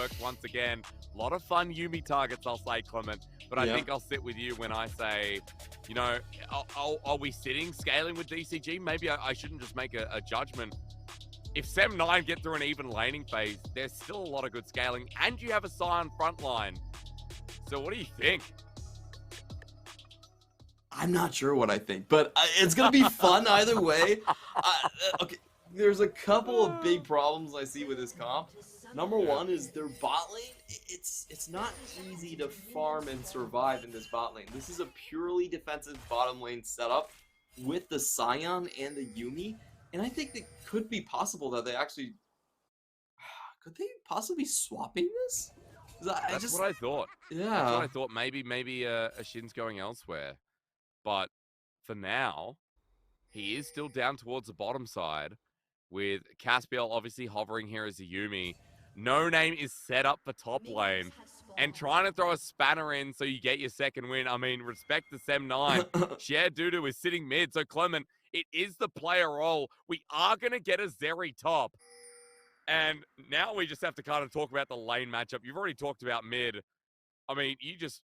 works once again. A lot of fun Yumi targets, I'll say, Clement. But I think I'll sit with you when I say, you know, are we scaling with DCG? Maybe I shouldn't just make a judgment. If SEM9 get through an even laning phase, there's still a lot of good scaling, and you have a Scion front line. So what do you think? I'm not sure what I think, but it's going to be fun either way. Okay, there's a couple of big problems I see with this comp. Number one is their bot lane. It's not easy to farm and survive in this bot lane. This is a purely defensive bottom lane setup with the Scion and the Yumi. And I think it could be possible that they actually... Could they possibly be swapping this? That's what I thought. Yeah. That's what I thought. Maybe a Shin's going elsewhere. But for now, he is still down towards the bottom side with Caspiel obviously hovering here as a Yumi. No Name is set up for top lane and trying to throw a spanner in so you get your second win. I mean, respect the SEM9. Share Dudu is sitting mid. So, Clement, it is the player role. We are going to get a Zeri top. And now we just have to kind of talk about the lane matchup. You've already talked about mid. I mean,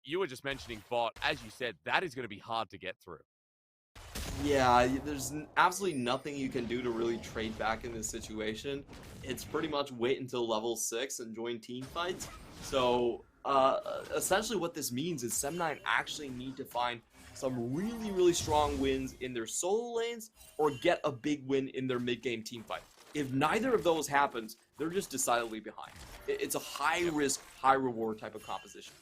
you were just mentioning bot. As you said, that is going to be hard to get through. Yeah, there's absolutely nothing you can do to really trade back in this situation. It's pretty much wait until level 6 and join team fights. So, essentially what this means is SEM9 actually need to find some really, really strong wins in their solo lanes or get a big win in their mid-game team fight. If neither of those happens, they're just decidedly behind. It's a high-risk, high-reward type of composition.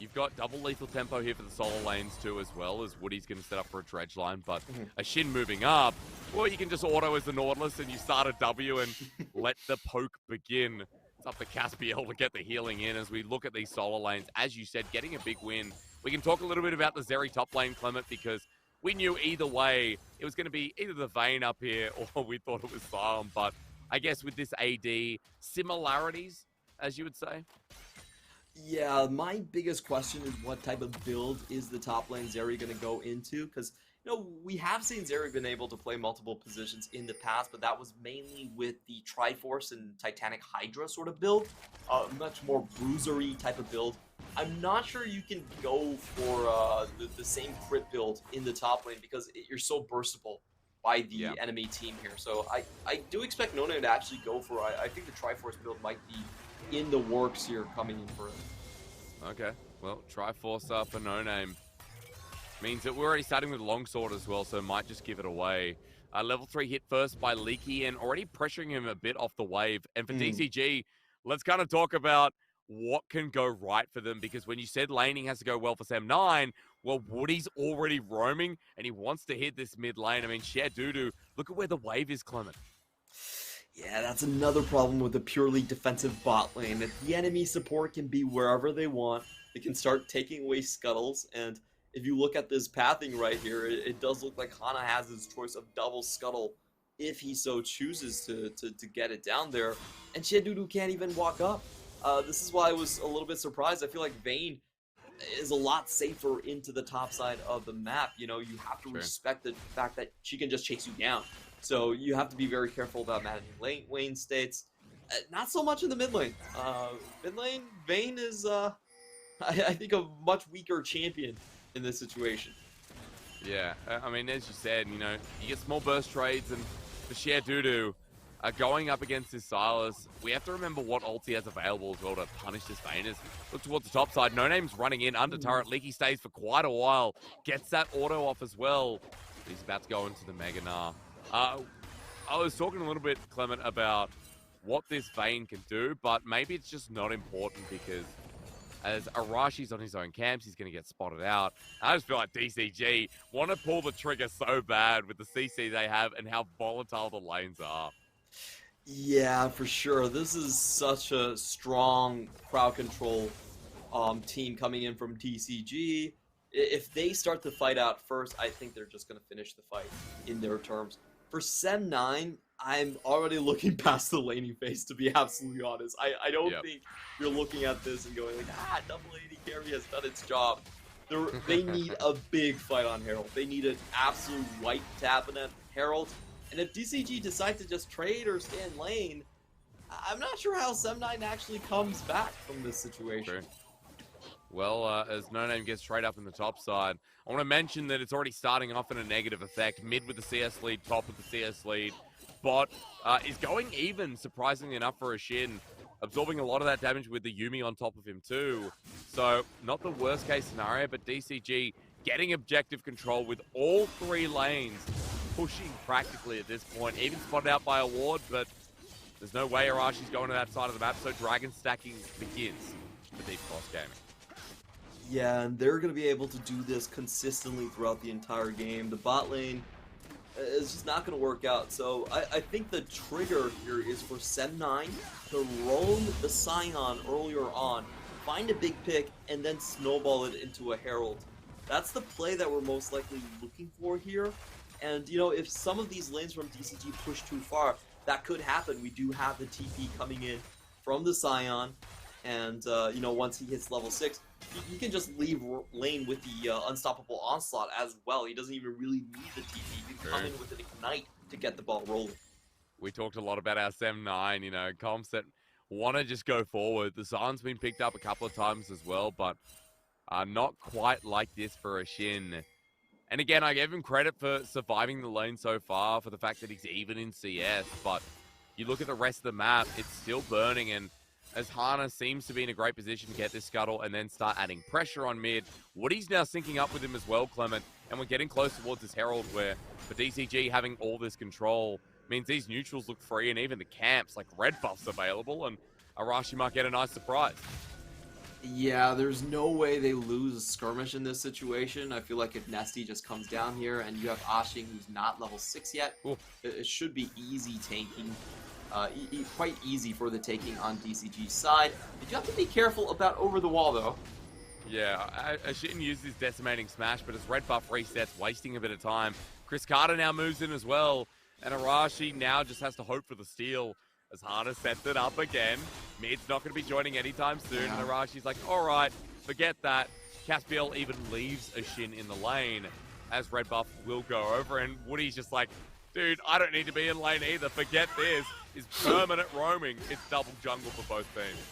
You've got double lethal tempo here for the solo lanes too, as well as Woody's going to set up for a dredge line. But a Shin moving up, well, you can just auto as the Nautilus and you start a W and let the poke begin. It's up to Caspiel to get the healing in as we look at these solo lanes. As you said, getting a big win. We can talk a little bit about the Zeri top lane, Clement, because we knew either way it was going to be either the Vayne up here or we thought it was Sion. But I guess with this AD, similarities, as you would say. Yeah, my biggest question is what type of build is the top lane Zeri going to go into? Because, you know, we have seen Zeri been able to play multiple positions in the past, but that was mainly with the Triforce and Titanic Hydra sort of build. Much more bruisery type of build. I'm not sure you can go for the same crit build in the top lane because you're so burstable by the enemy team here. So I do expect Nona to actually go for, I think the Triforce build might be in the works here coming in for it. Okay, well, Triforce up for No Name. Means that we're already starting with Longsword as well, so might just give it away. Level 3 hit first by Leaky and already pressuring him a bit off the wave. And for DCG, let's kind of talk about what can go right for them, because when you said laning has to go well for SEM9, well, Woody's already roaming and he wants to hit this mid lane. I mean, Share Dudu, look at where the wave is, Clement. Yeah, that's another problem with a purely defensive bot lane. That the enemy support can be wherever they want. They can start taking away scuttles, and if you look at this pathing right here, it does look like Hana has his choice of double scuttle if he so chooses to get it down there. And Shedudu can't even walk up. This is why I was a little bit surprised. I feel like Vayne is a lot safer into the top side of the map. You know, you have to respect the fact that she can just chase you down. So you have to be very careful about managing lane states. Not so much in the mid lane. Mid lane, Vayne is, I think, a much weaker champion in this situation. Yeah, I mean, as you said, you know, you get small burst trades, and for Share Dudu, going up against this Silas, we have to remember what ulti has available as well to punish this Vayne. Look towards the top side. No Name's running in under turret. Leaky stays for quite a while. Gets that auto off as well. He's about to go into the Mega Gnar. I was talking a little bit, Clement, about what this Vayne can do, but maybe it's just not important because as Arashi's on his own camps, he's going to get spotted out. I just feel like DCG want to pull the trigger so bad with the CC they have and how volatile the lanes are. Yeah, for sure. This is such a strong crowd control team coming in from DCG. If they start the fight out first, I think they're just going to finish the fight in their terms. For SEM9, I'm already looking past the laning phase, to be absolutely honest. I don't think you're looking at this and going like, double AD carry has done its job. They need a big fight on Herald. They need an absolute white to happen at Herald. And if DCG decide to just trade or stay in lane, I'm not sure how SEM9 actually comes back from this situation. True. Well, as No Name gets straight up in the top side, I want to mention that it's already starting off in a negative effect. Mid with the CS lead, top with the CS lead. Bot is going even, surprisingly enough, for a Shin. Absorbing a lot of that damage with the Yumi on top of him too. So, not the worst case scenario, but DCG getting objective control with all 3 lanes. Pushing practically at this point. Even spotted out by a ward, but there's no way Arashi's going to that side of the map, so Dragon stacking begins for Deep Cross Gaming. Yeah, and they're going to be able to do this consistently throughout the entire game. The bot lane is just not going to work out. So I think the trigger here is for SEM9 to roam the Scion earlier on, find a big pick, and then snowball it into a Herald. That's the play that we're most likely looking for here. And, you know, if some of these lanes from DCG push too far, that could happen. We do have the TP coming in from the Scion. And, you know, once he hits level 6, he can just leave lane with the Unstoppable Onslaught as well. He doesn't even really need the TP. He can come in with an Ignite to get the ball rolling. We talked a lot about our SEM9, you know, comps that want to just go forward. The Zion's been picked up a couple of times as well, but not quite like this for a Shin. And again, I gave him credit for surviving the lane so far, for the fact that he's even in CS, but you look at the rest of the map, it's still burning, and as Hana seems to be in a great position to get this scuttle and then start adding pressure on mid, Woody's now syncing up with him as well, Clement, and we're getting close towards this Herald where, for DCG, having all this control means these neutrals look free, and even the camps, like red buffs available, and Arashi might get a nice surprise. Yeah, there's no way they lose skirmish in this situation. I feel like if Nesty just comes down here and you have Ashing who's not level 6 yet, it should be easy tanking. Quite easy for the taking on DCG's side. You do have to be careful about over the wall though. Yeah, I shouldn't use this decimating smash, but as red buff resets, wasting a bit of time. Chris Carter now moves in as well, and Arashi now just has to hope for the steal as Hana sets it up again. Mid's not going to be joining anytime soon, and Arashi's like, alright, forget that. Caspiel even leaves a Shin in the lane as red buff will go over, and Woody's just like, dude, I don't need to be in lane either, forget this. Is permanent roaming. It's double jungle for both teams.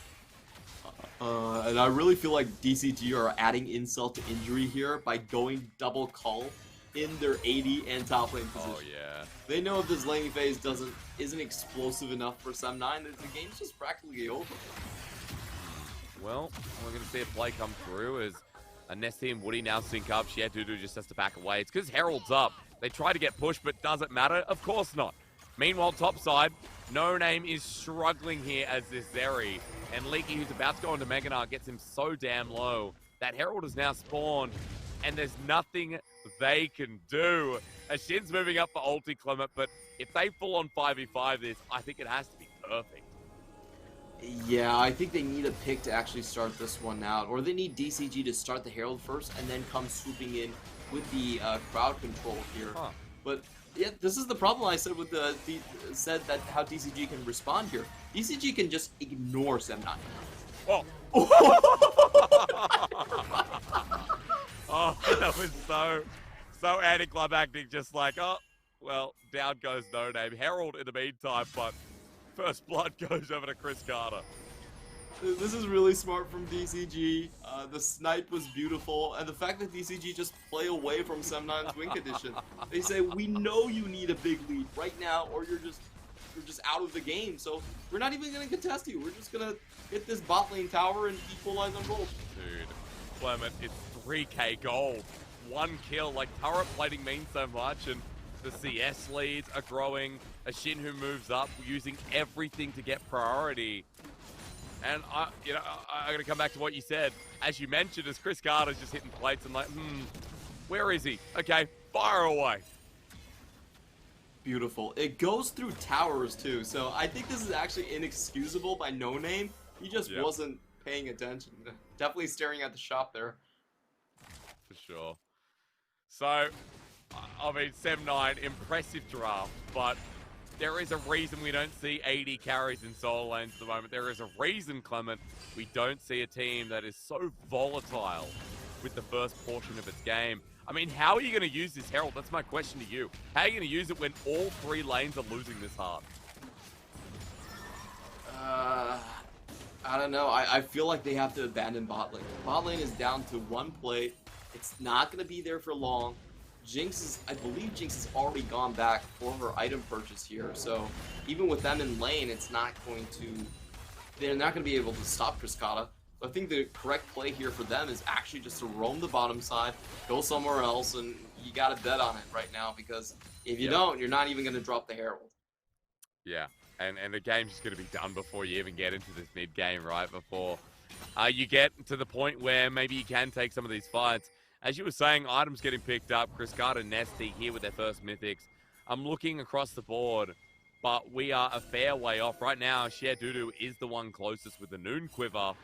And I really feel like DCG are adding insult to injury here by going double cull in their AD and top lane position. Oh yeah. They know if this laning phase isn't explosive enough for SEM9, the game's just practically over. Well, we're going to see a play come through as Nesty and Woody now sync up. Dudu just has to back away. It's because Herald's up. They try to get pushed, but does it matter? Of course not. Meanwhile, topside, No Name is struggling here as this Zeri. And Leaky, who's about to go into Meganar, gets him so damn low. That Herald is now spawned, and there's nothing they can do. Shin's moving up for ulti, Clement, but if they full on 5v5 this, I think it has to be perfect. Yeah, I think they need a pick to actually start this one out. Or they need DCG to start the Herald first and then come swooping in with the crowd control here. But yeah, this is the problem I said with how DCG can respond here. DCG can just ignore SEM9. Oh. Oh, that was so anticlimactic, just like, oh, well, down goes No Name. Herald in the meantime, but first blood goes over to Chris Carter. This is really smart from DCG. The snipe was beautiful, and the fact that DCG just play away from SEM9's win condition. They say, we know you need a big lead right now, or you're just out of the game. So we're not even gonna contest you. We're just gonna hit this bot lane tower and equalize on gold. Dude, Clement, it's 3k gold. 1 kill, like turret plating means so much, and the CS leads are growing. A Shin who moves up, using everything to get priority. And I'm gonna come back to what you said. As you mentioned, as Chris Carter's just hitting plates and like, where is he? Okay, fire away. Beautiful. It goes through towers too, so I think this is actually inexcusable by No Name. He just wasn't paying attention. Definitely staring at the shop there. For sure. So, I mean, SEM9, impressive draft, but there is a reason we don't see 80 carries in solo lanes at the moment. There is a reason, Clement, we don't see a team that is so volatile with the first portion of its game. I mean, how are you going to use this Herald? That's my question to you. How are you going to use it when all 3 lanes are losing this hard? I don't know. I feel like they have to abandon bot lane. Bot lane is down to one plate. It's not going to be there for long. I believe Jinx has already gone back for her item purchase here. So even with them in lane, they're not going to be able to stop Cascada. So I think the correct play here for them is actually just to roam the bottom side, go somewhere else, and you got to bet on it right now, because if you don't, you're not even going to drop the Herald. Yeah, and the game's just going to be done before you even get into this mid game, right? Before you get to the point where maybe you can take some of these fights. As you were saying, items getting picked up. Cascada and Nesty here with their first mythics. I'm looking across the board, but we are a fair way off. Right now, Dudu is the one closest with the Noon Quiver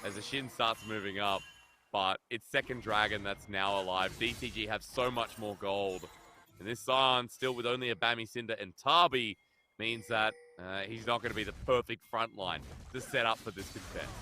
as the Shin starts moving up. But it's second Dragon that's now alive. DCG have so much more gold. And this Scion, still with only a Bami Cinder and Tabi, means that he's not going to be the perfect front line to set up for this contest.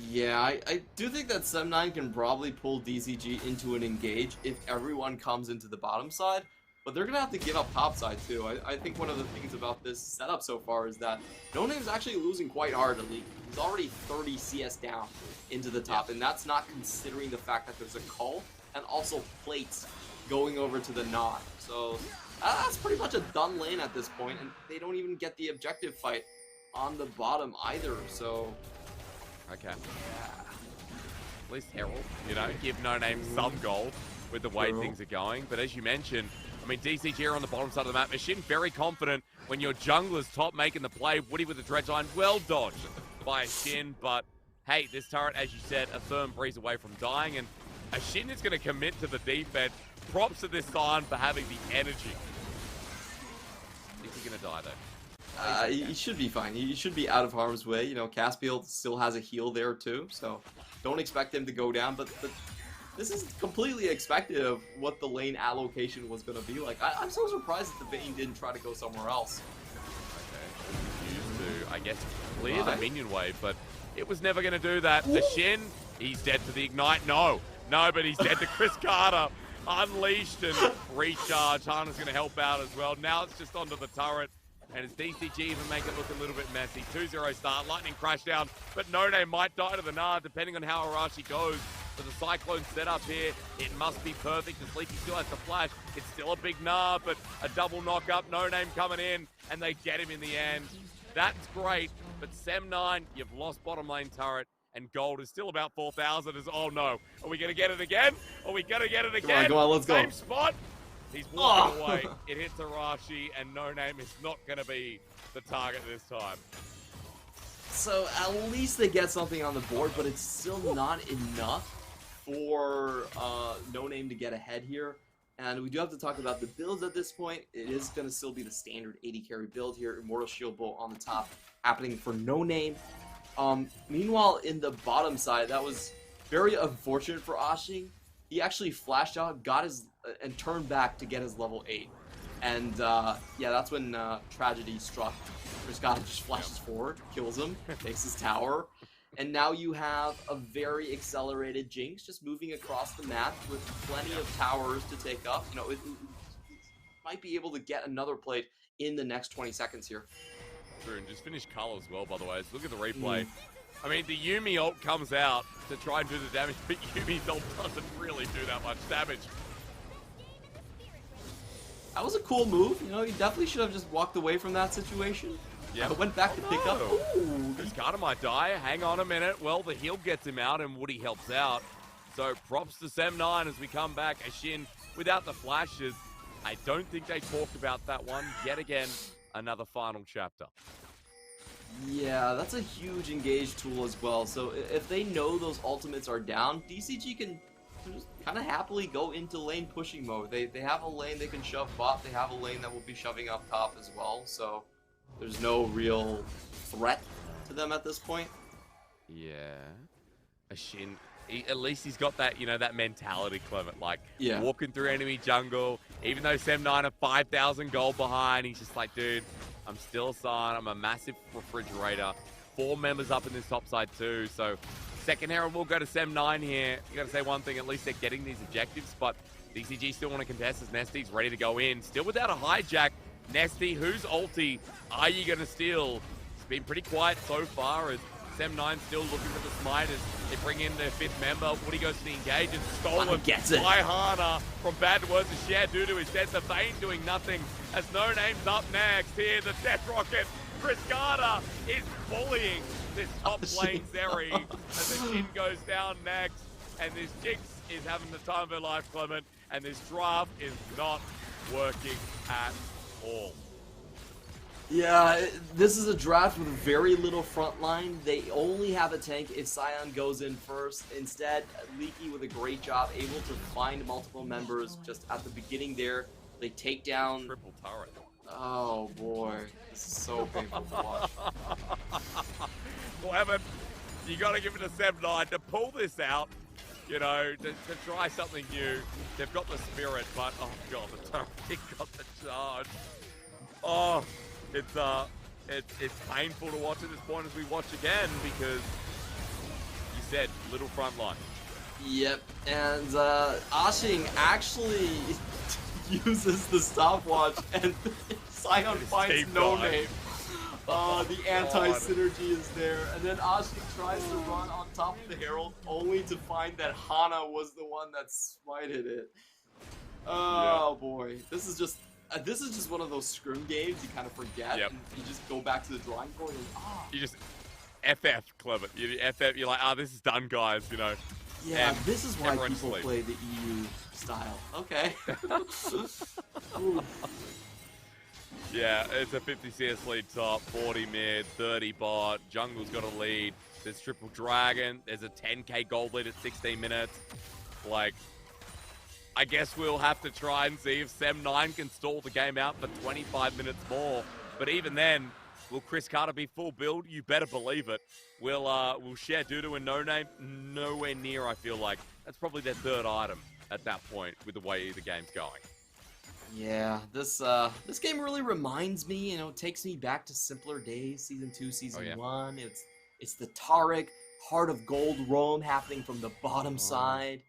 Yeah, I do think that SEM9 can probably pull DCG into an engage if everyone comes into the bottom side, but they're going to have to give up top side too. I think one of the things about this setup so far is that No Name's actually losing quite hard in League. He's already 30 CS down into the top, and that's not considering the fact that there's a call and also plates going over to the Nod. So that's pretty much a done lane at this point, and they don't even get the objective fight on the bottom either, so... Okay. At least Herald, give No Name some gold with the way things are going. But as you mentioned, I mean, DCG are on the bottom side of the map. Machine very confident when your jungler's top making the play. Woody with the dredge line, well dodged by Shin. But hey, this turret, as you said, a firm breeze away from dying. And Shin is going to commit to the defense. Props to this Scion for having the energy. I think he's going to die, though. He should be fine. He should be out of harm's way. Caspiel still has a heal there too, so don't expect him to go down. But this is completely expected of what the lane allocation was going to be like. I'm so surprised that the Vayne didn't try to go somewhere else. Okay, used to, I guess, clear the minion wave, but it was never going to do that. The Shin, he's dead to the Ignite. No, but he's dead to Chris Carter. Unleashed and recharge. Hana's going to help out as well. Now it's just onto the turret. And as DCG even make it look a little bit messy. 2-0 start, lightning crash down, but No Name might die to the Nard depending on how Arashi goes. For the Cyclone setup here, it must be perfect. The Sleepy still has to flash. It's still a big Nard, but a double knock up. No Name coming in, and they get him in the end. That's great, but SEM9, you've lost bottom lane turret, and gold is still about 4,000. Oh no, are we gonna get it again? Are we gonna get it again? Come on, let's go. Same spot. He's walking away. It hits Arashi, and No Name is not going to be the target this time. So at least they get something on the board, but it's still not enough for No Name to get ahead here. And we do have to talk about the builds at this point. It is going to still be the standard 80 carry build here. Immortal Shield Bolt on the top happening for No Name. Meanwhile, in the bottom side, that was very unfortunate for Ashing. He actually flashed out, and turned back to get his level 8. And yeah, that's when tragedy struck. Scott just flashes forward, kills him, takes his tower. And now you have a very accelerated Jinx just moving across the map with plenty of towers to take up. It might be able to get another plate in the next 20 seconds here. True, and just finish Cull as well, by the way. So look at the replay. I mean, the Yuumi ult comes out to try and do the damage, but Yuumi's ult doesn't really do that much damage. That was a cool move. He definitely should have just walked away from that situation. Yeah, went back to pick up. Ooh. Cascada might die. Hang on a minute. Well, the heal gets him out, and Woody helps out. So props to SEM9 as we come back. Ashin without the flashes. I don't think they talked about that one yet again. Another final chapter. Yeah, that's a huge engage tool as well. So if they know those ultimates are down, DCG can just kind of happily go into lane pushing mode. They have a lane they can shove bot. They have a lane that will be shoving up top as well. So there's no real threat to them at this point. Yeah. Ashin, at least he's got that, that mentality, Clement. Like, walking through enemy jungle, even though SEM9 are 5,000 gold behind, he's just like, dude, I'm still Scion. I'm a massive refrigerator. 4 members up in this top side too. So second Herald will go to SEM9 here. You got to say one thing, at least they're getting these objectives, but DCG still want to contest as Nesty's ready to go in. Still without a hijack. Nesty, whose ulti are you going to steal been pretty quiet so far as SEM9 still looking for the smite as they bring in their 5th member. Woody goes to the engage and stolen by Hana from bad words to share due to his death. The Vayne doing nothing as No Name's up next. Here, the Death Rocket. Chris Carter is bullying this top lane Zeri as the Shin goes down next. And this Jinx is having the time of her life, Clement. And this draft is not working at all. Yeah, this is a draft with very little front line. They only have a tank if Sion goes in first. Instead, Leaky with a great job, able to find multiple members just at the beginning there. They take down... Triple turret. Oh boy, this is so painful to watch. Clement, you got to give it to SEM9 to pull this out. You know, to try something new. They've got the spirit, but oh god, the turret got the charge. Oh, it's painful to watch at this point as we watch again because you said little front line. Yep, and Ashing actually uses the stopwatch and Sion finds No Name. The anti-synergy is there, and then Ashing tries to run on top of the Herald, only to find that Hana was the one that smited it. Oh boy, this is just one of those scrim games you kind of forget, and you just go back to the drawing board and you just FF, Clement. You FF, you're like, this is done, guys, you know. Yeah, and this is why people play the EU style. Okay. Yeah, it's a 50 CS lead top, 40 mid, 30 bot. Jungle's got a lead. There's triple dragon. There's a 10k gold lead at 16 minutes. Like, I guess we'll have to try and see if SEM9 can stall the game out for 25 minutes more. But even then, will Chris Carter be full build? You better believe it. We'll share Dudu and No Name nowhere near, I feel like. That's probably their 3rd item at that point with the way the game's going. Yeah, this game really reminds me, you know, it takes me back to simpler days, Season 2, Season 1. It's the Taric, Heart of Gold roam happening from the bottom side.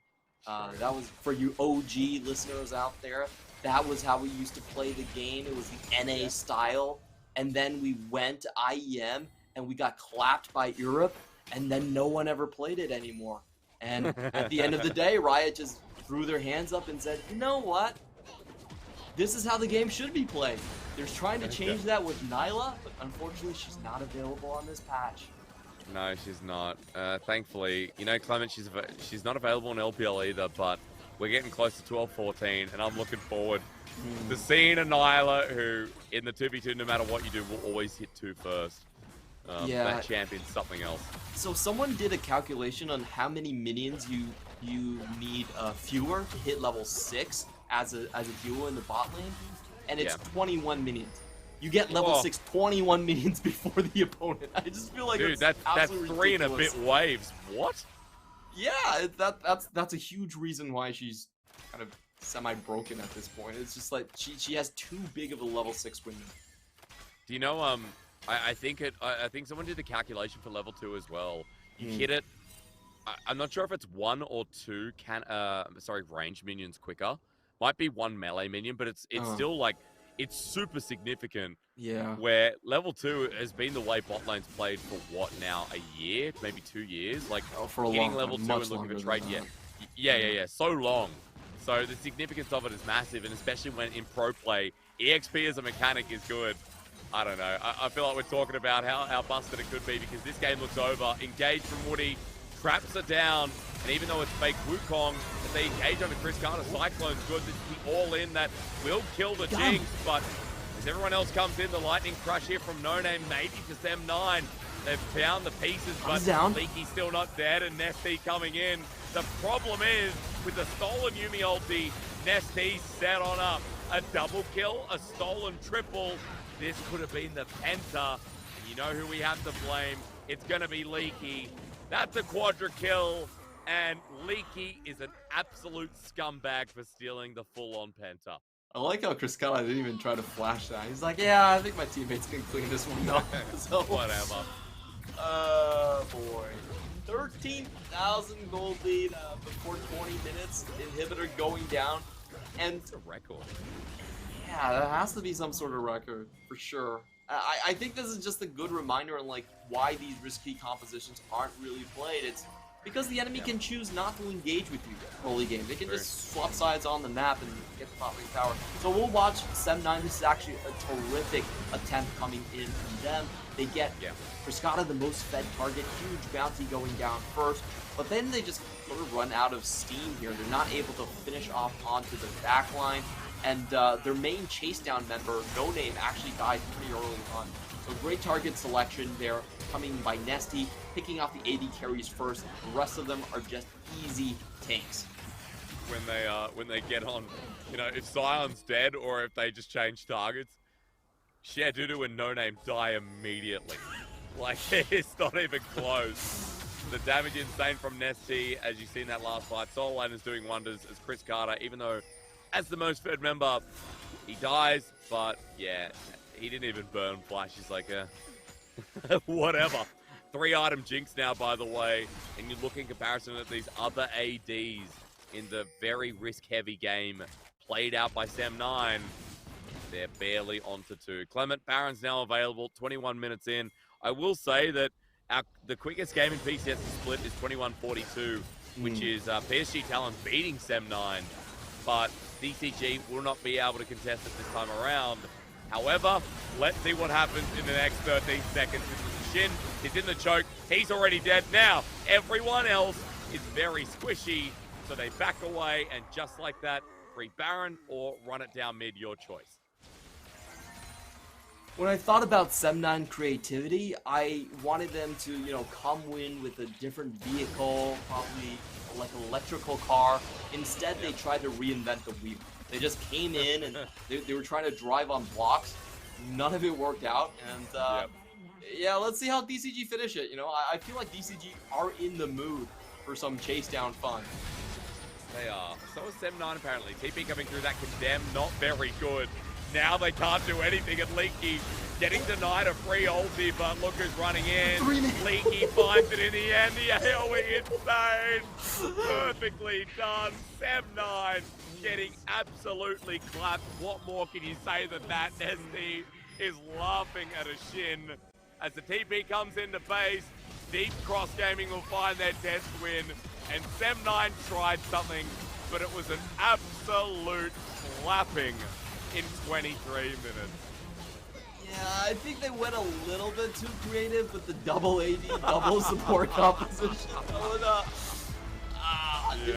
That was, for you OG listeners out there, that was how we used to play the game. It was the NA style. And then we went to IEM, and we got clapped by Europe, and then no one ever played it anymore. And at the end of the day, Riot just threw their hands up and said, you know what? This is how the game should be played. They're trying to change that with Nyla, but unfortunately she's not available on this patch. No, she's not. Thankfully, you know, Clement, she's not available on LPL either, but we're getting close to 12-14, and I'm looking forward to seeing a Nyla who, in the 2v2, no matter what you do, will always hit 2 first. That champion's something else. So someone did a calculation on how many minions you need fewer to hit level 6 as a duo in the bot lane, and it's 21 minions. You get level 6 21 minions before the opponent. I just feel like that's 3 and a bit waves. What? Yeah, that's a huge reason why she's kind of semi-broken at this point. It's just like she has too big of a level 6 window. Do you know? I think someone did the calculation for level 2 as well. You hit it. I'm not sure if it's 1 or 2 range minions quicker. Might be 1 melee minion, but it's still like it's super significant. Yeah. Where level 2 has been the way bot lane's played for what now, a year, maybe 2 years. Like for a hitting long level time, 2 and looking for trade. Yeah. So long. So the significance of it is massive, and especially when in pro play, EXP as a mechanic is good. I don't know. I feel like we're talking about how busted it could be because this game looks over. Engage from Woody, traps are down, and even though it's fake Wukong, if they engage on a Chris Carter, Cyclone's good. This is the all-in that will kill the Jinx, but as everyone else comes in, the Lightning Crush here from No Name, maybe to SEM9. They've found the pieces, but Leaky's still not dead, and Nesty coming in. The problem is, with the stolen Yumi ulti, Nesty's set on up. A double kill, a stolen triple. This could have been the Penta. And you know who we have to blame. It's going to be Leaky. That's a quadra kill. And Leaky is an absolute scumbag for stealing the full-on Penta. I like how Chris Carter didn't even try to flash that. He's like, yeah, I think my teammates can clean this one up. So, whatever. Boy. 13,000 gold lead before 20 minutes. Inhibitor going down. And it's a record. Yeah, that has to be some sort of record, for sure. I think this is just a good reminder on like why these risky compositions aren't really played. It's because the enemy can choose not to engage with you early game. They can just swap sides on the map and get the top lane tower. So we'll watch SEM9. This is actually a terrific attempt coming in from them. They get Frescata the most fed target, huge bounty going down first, but then they just sort of run out of steam here. They're not able to finish off onto the back line, and their main chase down member, No Name, actually died pretty early on. So great target selection there, coming by Nesty, picking off the AD carries first. The rest of them are just easy tanks. When they get on, you know, if Zion's dead or if they just change targets, Dudu and No Name die immediately. Like, it's not even close. The damage insane from Nesty, as you see in that last fight. Solo Lane is doing wonders as Chris Carter, even though as the most fed member, he dies, but yeah, he didn't even burn Flash. He's like, whatever. 3-item Jinx now, by the way, and you look in comparison at these other ADs in the very risk-heavy game played out by SEM9, they're barely onto 2. Clement Baron's now available, 21 minutes in. I will say that the quickest game in PCS split is 21:42, which is PSG Talon beating SEM9, but DCG will not be able to contest it this time around. However, let's see what happens in the next 13 seconds. This is Shin. He's in the choke. He's already dead now. Everyone else is very squishy, so they back away, and just like that, free Baron or run it down mid, your choice. When I thought about SEM9 creativity, I wanted them to, you know, come win with a different vehicle, probably like an electrical car. Instead, they tried to reinvent the wheel. They just came in and they were trying to drive on blocks. None of it worked out, and yeah, let's see how DCG finish it. You know, I feel like DCG are in the mood for some chase down fun. They are. So is SEM9 apparently. TP coming through that condemn, not very good. Now they can't do anything, and Leaky getting denied a free ulti, but look who's running in. Leaky finds it in the end. The AoE insane. Perfectly done. SEM9 getting absolutely clapped. What more can you say than that? Nesty is laughing at a Shin. As the TP comes into base, Deep Cross Gaming will find their 10th win. And SEM9 tried something, but it was an absolute clapping in 23 minutes. Yeah, I think they went a little bit too creative with the double AD, double support composition.